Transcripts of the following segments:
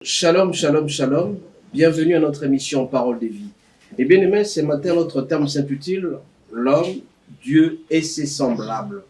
Shalom, shalom, shalom. Bienvenue à notre émission Parole de vie. Et bien aimé, ce matin, notre terme s'intitule L'homme, Dieu et ses semblables.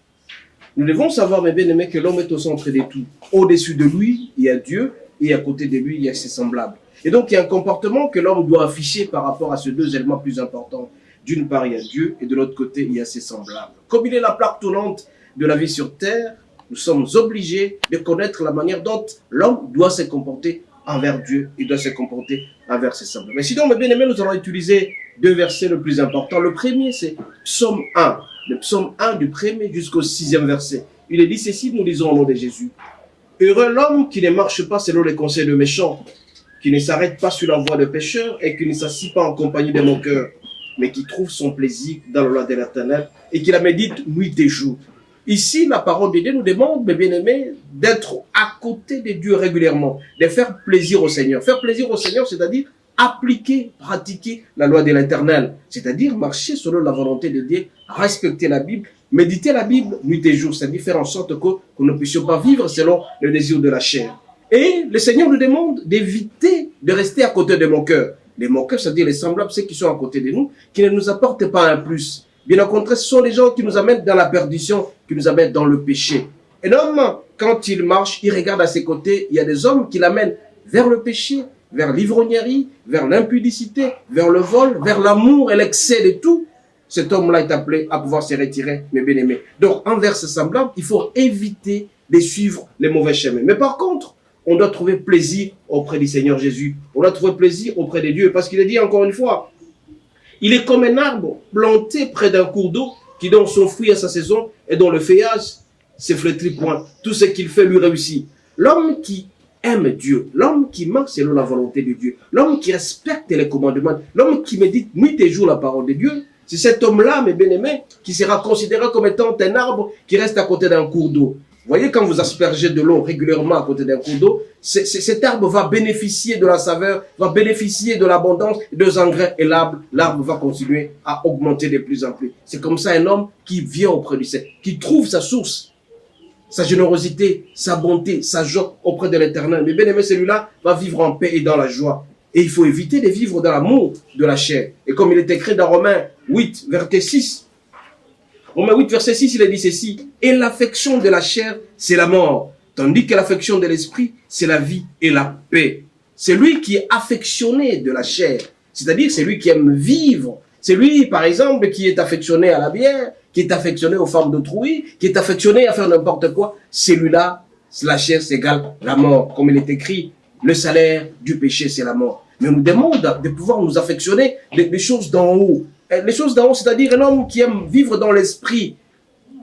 Nous devons savoir, mes bien-aimés, que l'homme est au centre de tout. Au-dessus de lui, il y a Dieu, et à côté de lui, il y a ses semblables. Et donc, il y a un comportement que l'homme doit afficher par rapport à ces deux éléments plus importants. D'une part, il y a Dieu, et de l'autre côté, il y a ses semblables. Comme il est la plaque tournante de la vie sur terre, nous sommes obligés de connaître la manière dont l'homme doit se comporter envers Dieu, il doit se comporter envers ses semblables. Mais sinon, mes bien-aimés, nous allons utiliser deux versets les plus importants. Le premier, c'est Psaume 1. Le Psaume 1 du premier jusqu'au 6e verset. Il est dit ceci, nous lisons au nom de Jésus. Heureux l'homme qui ne marche pas selon les conseils de méchants, qui ne s'arrête pas sur la voie de pécheurs et qui ne s'assit pas en compagnie de moqueurs, mais qui trouve son plaisir dans la loi de l'Éternel et qui la médite nuit et jour. Ici, la parole de Dieu nous demande, mes bien-aimés, d'être à côté de Dieu régulièrement, de faire plaisir au Seigneur. Faire plaisir au Seigneur, c'est-à-dire appliquer, pratiquer la loi de l'Éternel, c'est-à-dire marcher selon la volonté de Dieu, respecter la Bible, méditer la Bible nuit et jour, c'est-à-dire faire en sorte que nous ne puissions pas vivre selon le désir de la chair. Et le Seigneur nous demande d'éviter de rester à côté de moqueurs. Les moqueurs, c'est-à-dire les semblables, ceux qui sont à côté de nous, qui ne nous apportent pas un plus. Bien au contraire, ce sont les gens qui nous amènent dans la perdition, qui nous amènent dans le péché. Et l'homme, quand il marche, il regarde à ses côtés, il y a des hommes qui l'amènent vers le péché, vers l'ivrognerie, vers l'impudicité, vers le vol, vers l'amour et l'excès de tout. Cet homme-là est appelé à pouvoir se retirer, mes bien-aimés. Donc, envers ce semblable, il faut éviter de suivre les mauvais chemins. Mais par contre, on doit trouver plaisir auprès du Seigneur Jésus. On doit trouver plaisir auprès de Dieu. Parce qu'il est dit encore une fois, il est comme un arbre planté près d'un cours d'eau qui donne son fruit à sa saison et dont le feuillage se flétrit point. Tout ce qu'il fait lui réussit. L'homme qui aime Dieu, l'homme qui marche selon la volonté de Dieu, l'homme qui respecte les commandements, l'homme qui médite nuit et jour la parole de Dieu, c'est cet homme-là, mes bien-aimés, qui sera considéré comme étant un arbre qui reste à côté d'un cours d'eau. Vous voyez, quand vous aspergez de l'eau régulièrement à côté d'un cours d'eau, cet arbre va bénéficier de la saveur, va bénéficier de l'abondance, des engrais, et l'arbre va continuer à augmenter de plus en plus. C'est comme ça un homme qui vient auprès du Seigneur, qui trouve sa source, sa générosité, sa bonté, sa joie auprès de l'Éternel. Mais bien aimé, celui-là va vivre en paix et dans la joie. Et il faut éviter de vivre dans l'amour de la chair. Et comme il est écrit dans Romains 8, verset 6, Romains 8, verset 6, il a dit ceci. Et l'affection de la chair, c'est la mort. Tandis que l'affection de l'esprit, c'est la vie et la paix. C'est lui qui est affectionné de la chair. C'est-à-dire, c'est lui qui aime vivre. C'est lui, par exemple, qui est affectionné à la bière, qui est affectionné aux femmes d'autrui, qui est affectionné à faire n'importe quoi. Celui-là, la chair, c'est égal la mort. Comme il est écrit, le salaire du péché, c'est la mort. Mais on nous demande de pouvoir nous affectionner des choses d'en haut. Les choses d'en haut, c'est-à-dire un homme qui aime vivre dans l'esprit,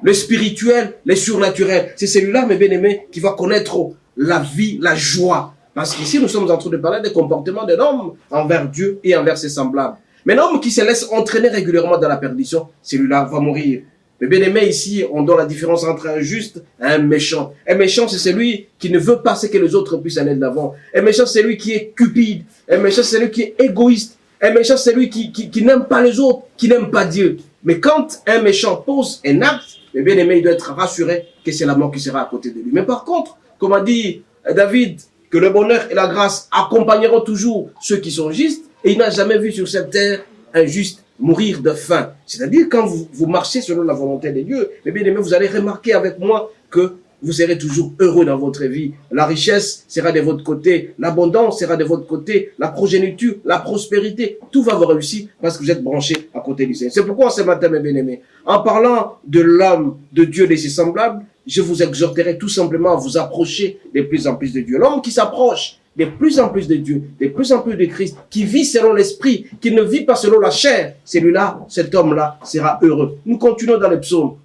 le spirituel, le surnaturel. C'est celui-là, mes bien-aimés, qui va connaître la vie, la joie. Parce qu'ici, nous sommes en train de parler des comportements d'un homme envers Dieu et envers ses semblables. Mais l'homme qui se laisse entraîner régulièrement dans la perdition, celui-là va mourir. Mais bien aimé, ici, on donne la différence entre un juste et un méchant. Un méchant, c'est celui qui ne veut pas ce que les autres puissent aller de l'avant. Un méchant, c'est celui qui est cupide. Un méchant, c'est celui qui est égoïste. Un méchant, c'est celui qui n'aime pas les autres, qui n'aime pas Dieu. Mais quand un méchant pose un acte, le bien-aimé, il doit être rassuré que c'est la mort qui sera à côté de lui. Mais par contre, comme a dit David, que le bonheur et la grâce accompagneront toujours ceux qui sont justes, et il n'a jamais vu sur cette terre un juste mourir de faim. C'est-à-dire, quand vous marchez selon la volonté de Dieu, mais bien aimé, vous allez remarquer avec moi que vous serez toujours heureux dans votre vie. La richesse sera de votre côté, l'abondance sera de votre côté, la progéniture, la prospérité, tout va vous réussir parce que vous êtes branchés à côté du Seigneur. C'est pourquoi ce matin, mes bien-aimés, en parlant de l'homme, de Dieu, de ses semblables, je vous exhorterai tout simplement à vous approcher de plus en plus de Dieu. L'homme qui s'approche de plus en plus de Dieu, de plus en plus de Christ, qui vit selon l'esprit, qui ne vit pas selon la chair, celui-là, cet homme-là sera heureux. Nous continuons dans les psaumes.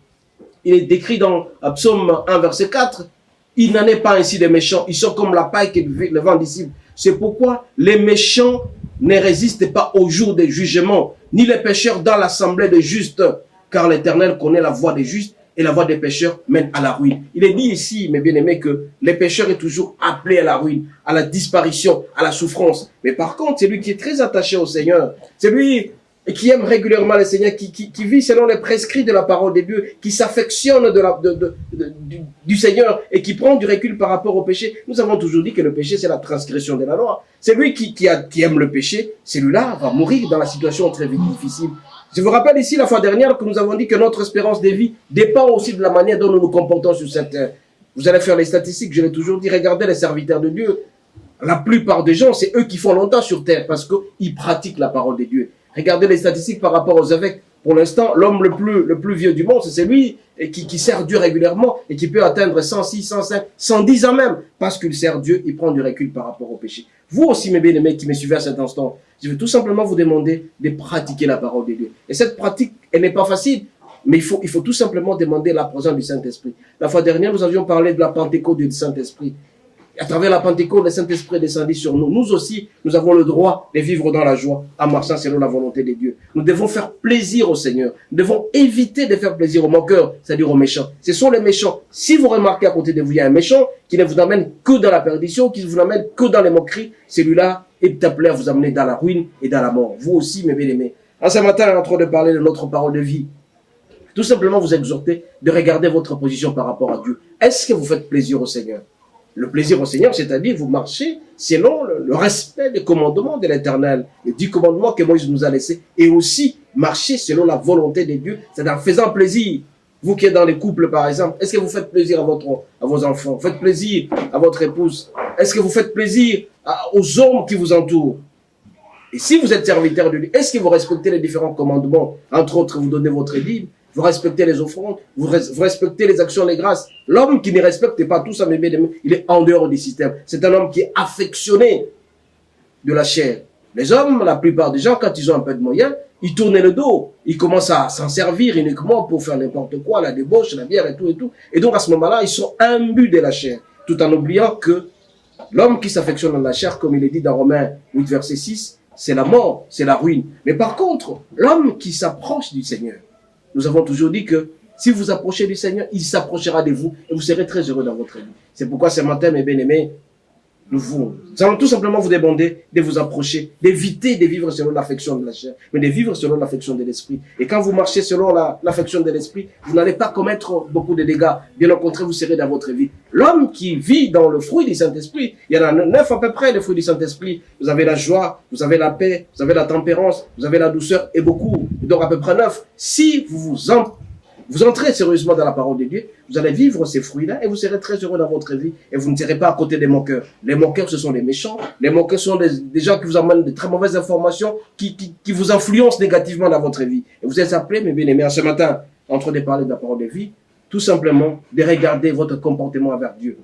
Il est décrit dans Psaume 1, verset 4, « Il n'en est pas ainsi des méchants, ils sont comme la paille que le vent dissipe. » C'est pourquoi les méchants ne résistent pas au jour des jugements, ni les pécheurs dans l'assemblée des justes, car l'Éternel connaît la voie des justes, et la voie des pécheurs mène à la ruine. Il est dit ici, mes bien-aimés, que les pécheurs est toujours appelé à la ruine, à la disparition, à la souffrance. Mais par contre, c'est lui qui est très attaché au Seigneur. C'est lui et qui aime régulièrement le Seigneur, qui vit selon les prescrits de la parole de Dieu, qui s'affectionne du Seigneur et qui prend du recul par rapport au péché. Nous avons toujours dit que le péché, c'est la transgression de la loi. C'est lui qui aime le péché, celui-là va mourir dans la situation très difficile. Je vous rappelle ici la fois dernière que nous avons dit que notre espérance de vie dépend aussi de la manière dont nous nous comportons sur cette terre. Vous allez faire les statistiques, je l'ai toujours dit, regardez les serviteurs de Dieu. La plupart des gens, c'est eux qui font longtemps sur terre parce qu'ils pratiquent la parole de Dieu. Regardez les statistiques par rapport aux évêques. Pour l'instant, l'homme le plus vieux du monde, c'est celui qui sert Dieu régulièrement et qui peut atteindre 106, 105, 110 ans même. Parce qu'il sert Dieu, il prend du recul par rapport au péché. Vous aussi, mes bien-aimés qui me suivez à cet instant, je vais tout simplement vous demander de pratiquer la parole de Dieu. Et cette pratique, elle n'est pas facile, mais il faut tout simplement demander la présence du Saint-Esprit. La fois dernière, nous avions parlé de la Pentecôte du Saint-Esprit. À travers la Pentecôte, le Saint-Esprit est descendu sur nous. Nous aussi, nous avons le droit de vivre dans la joie, en marchant selon la volonté de Dieu. Nous devons faire plaisir au Seigneur. Nous devons éviter de faire plaisir aux moqueurs, c'est-à-dire aux méchants. Ce sont les méchants. Si vous remarquez à côté de vous, il y a un méchant qui ne vous amène que dans la perdition, qui ne vous amène que dans les moqueries, celui-là est appelé à vous amener dans la ruine et dans la mort. Vous aussi, mes bien-aimés. En ce matin, on est en train de parler de notre parole de vie. Tout simplement vous exhorter de regarder votre position par rapport à Dieu. Est-ce que vous faites plaisir au Seigneur? Le plaisir au Seigneur, c'est-à-dire vous marchez selon le respect des commandements de l'Éternel, les 10 commandements que Moïse nous a laissés, et aussi marcher selon la volonté de Dieu, c'est-à-dire en faisant plaisir. Vous qui êtes dans les couples, par exemple, est-ce que vous faites plaisir à vos enfants? Vous faites plaisir à votre épouse? Est-ce que vous faites plaisir aux hommes qui vous entourent? Et si vous êtes serviteur de Dieu, est-ce que vous respectez les différents commandements? Entre autres, vous donnez votre dîme, vous respectez les offrandes, vous respectez les actions, les grâces. L'homme qui ne respecte pas tout ça, il est en dehors du système. C'est un homme qui est affectionné de la chair. Les hommes, la plupart des gens, quand ils ont un peu de moyens, ils tournent le dos. Ils commencent à s'en servir uniquement pour faire n'importe quoi, la débauche, la bière et tout et tout. Et donc à ce moment-là, ils sont imbus de la chair. Tout en oubliant que l'homme qui s'affectionne à la chair, comme il est dit dans Romains 8, verset 6, c'est la mort, c'est la ruine. Mais par contre, l'homme qui s'approche du Seigneur, nous avons toujours dit que si vous approchez du Seigneur, il s'approchera de vous et vous serez très heureux dans votre vie. C'est pourquoi ce matin, mes bien-aimés, nous allons tout simplement vous demander de vous approcher, d'éviter de vivre selon l'affection de la chair, mais de vivre selon l'affection de l'esprit. Et quand vous marchez selon l'affection de l'esprit, vous n'allez pas commettre beaucoup de dégâts. Bien au contraire, vous serez dans votre vie. L'homme qui vit dans le fruit du Saint-Esprit, il y en a 9 à peu près, les fruits du Saint-Esprit. Vous avez la joie, vous avez la paix, vous avez la tempérance, vous avez la douceur et beaucoup. Donc à peu près 9. Si vous entrez sérieusement dans la parole de Dieu, vous allez vivre ces fruits-là et vous serez très heureux dans votre vie et vous ne serez pas à côté des moqueurs. Les moqueurs, ce sont les méchants. Les moqueurs sont des gens qui vous amènent de très mauvaises informations, qui vous influencent négativement dans votre vie. Et vous êtes appelés, mes bien-aimés, ce matin, en train de parler de la parole de vie, tout simplement de regarder votre comportement envers Dieu.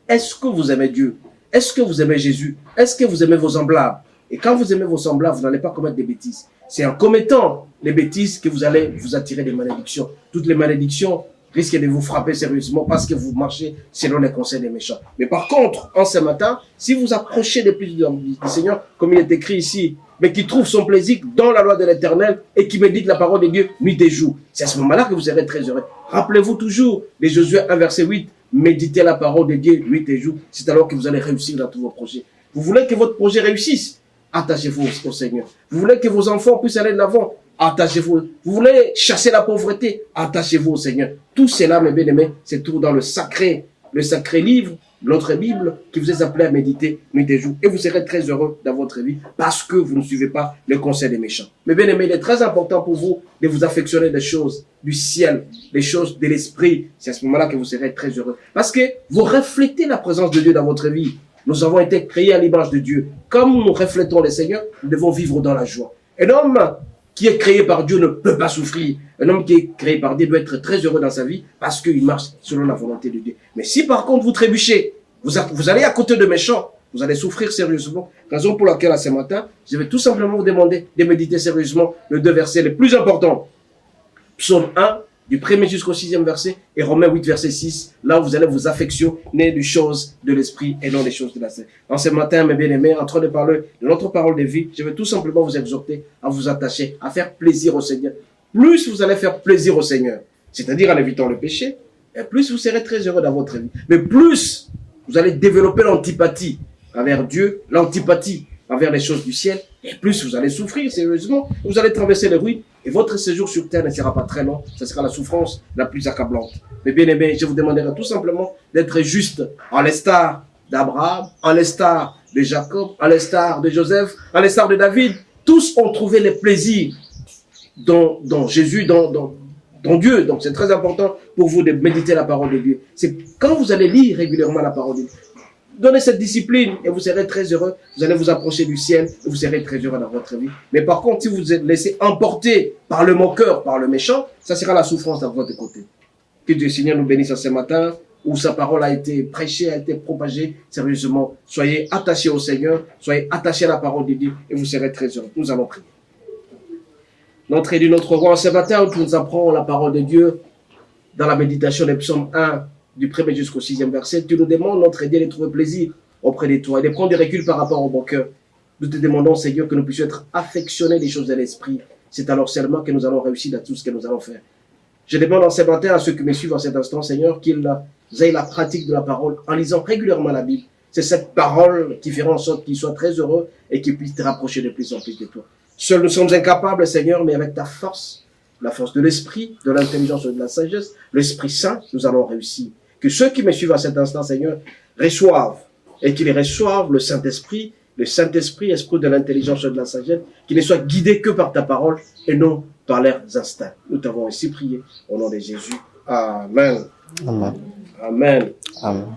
Est-ce que vous aimez Dieu? Est-ce que vous aimez Jésus? Est-ce que vous aimez vos semblables? Et quand vous aimez vos semblables, vous n'allez pas commettre des bêtises. C'est en commettant les bêtises que vous allez vous attirer des malédictions. Toutes les malédictions risquent de vous frapper sérieusement parce que vous marchez selon les conseils des méchants. Mais par contre, en ce matin, si vous approchez des plus du Seigneur, comme il est écrit ici, mais qui trouve son plaisir dans la loi de l'Éternel et qui médite la parole de Dieu nuit et jour, c'est à ce moment-là que vous serez très heureux. Rappelez-vous toujours de Josué 1, verset 8, méditez la parole de Dieu nuit et jour, c'est alors que vous allez réussir dans tous vos projets. Vous voulez que votre projet réussisse? Attachez-vous au Seigneur. Vous voulez que vos enfants puissent aller de l'avant? Attachez-vous. Vous voulez chasser la pauvreté? Attachez-vous au Seigneur. Tout cela, mes bien-aimés, c'est tout dans le sacré livre, notre Bible, qui vous est appelé à méditer nuit et jour. Et vous serez très heureux dans votre vie parce que vous ne suivez pas le conseil des méchants. Mes bien-aimés, il est très important pour vous de vous affectionner des choses du ciel, des choses de l'esprit. C'est à ce moment-là que vous serez très heureux. Parce que vous reflétez la présence de Dieu dans votre vie. Nous avons été créés à l'image de Dieu. Comme nous reflétons le Seigneur, nous devons vivre dans la joie. Un homme qui est créé par Dieu ne peut pas souffrir. Un homme qui est créé par Dieu doit être très heureux dans sa vie parce qu'il marche selon la volonté de Dieu. Mais si par contre vous trébuchez, vous allez à côté de méchants, vous allez souffrir sérieusement. Raison pour laquelle, ce matin, je vais tout simplement vous demander de méditer sérieusement les 2 versets les plus importants. Psaume 1, du 1er jusqu'au 6e verset, et Romains 8, verset 6, là où vous allez vous affectionner des choses de l'esprit et non des choses de la chair. En ce matin, mes bien-aimés, en train de parler de notre parole de vie, je vais tout simplement vous exhorter à vous attacher, à faire plaisir au Seigneur. Plus vous allez faire plaisir au Seigneur, c'est-à-dire en évitant le péché, et plus vous serez très heureux dans votre vie. Mais plus vous allez développer l'antipathie envers Dieu, l'antipathie envers les choses du ciel, Et plus vous allez souffrir sérieusement, vous allez traverser les ruines, et votre séjour sur terre ne sera pas très long, ce sera la souffrance la plus accablante. Mais bien aimé, je vous demanderai tout simplement d'être juste en l'instar d'Abraham, en l'instar de Jacob, en l'instar de Joseph, en l'instar de David. Tous ont trouvé les plaisirs dans Jésus, dans Dieu. Donc c'est très important pour vous de méditer la parole de Dieu. C'est quand vous allez lire régulièrement la parole de Dieu, donnez cette discipline et vous serez très heureux. Vous allez vous approcher du ciel et vous serez très heureux dans votre vie. Mais par contre, si vous vous êtes laissé emporter par le moqueur, par le méchant, ça sera la souffrance à votre côté. Que Dieu Seigneur nous bénisse ce matin, où sa parole a été prêchée, a été propagée. Sérieusement, soyez attachés au Seigneur, soyez attachés à la parole de Dieu et vous serez très heureux. Nous allons prier. Notre Dieu, notre roi, ce matin où tu nous apprends la parole de Dieu dans la méditation des psaumes 1, du 1er jusqu'au 6e verset, tu nous demandes, notre Dieu, de trouver plaisir auprès de toi et de prendre du recul par rapport au bon cœur. Nous te demandons, Seigneur, que nous puissions être affectionnés des choses de l'esprit. C'est alors seulement que nous allons réussir dans tout ce que nous allons faire. Je demande en ce matin à ceux qui me suivent en cet instant, Seigneur, qu'ils aient la pratique de la parole en lisant régulièrement la Bible. C'est cette parole qui fera en sorte qu'ils soient très heureux et qu'ils puissent te rapprocher de plus en plus de toi. Seuls nous sommes incapables, Seigneur, mais avec ta force, la force de l'esprit, de l'intelligence et de la sagesse, l'Esprit Saint, nous allons réussir. Que ceux qui me suivent à cet instant, Seigneur, reçoivent et qu'ils reçoivent le Saint-Esprit, esprit de l'intelligence et de la sagesse, qu'ils ne soient guidés que par ta parole et non par leurs instincts. Nous t'avons ainsi prié au nom de Jésus. Amen. Amen. Amen. Amen.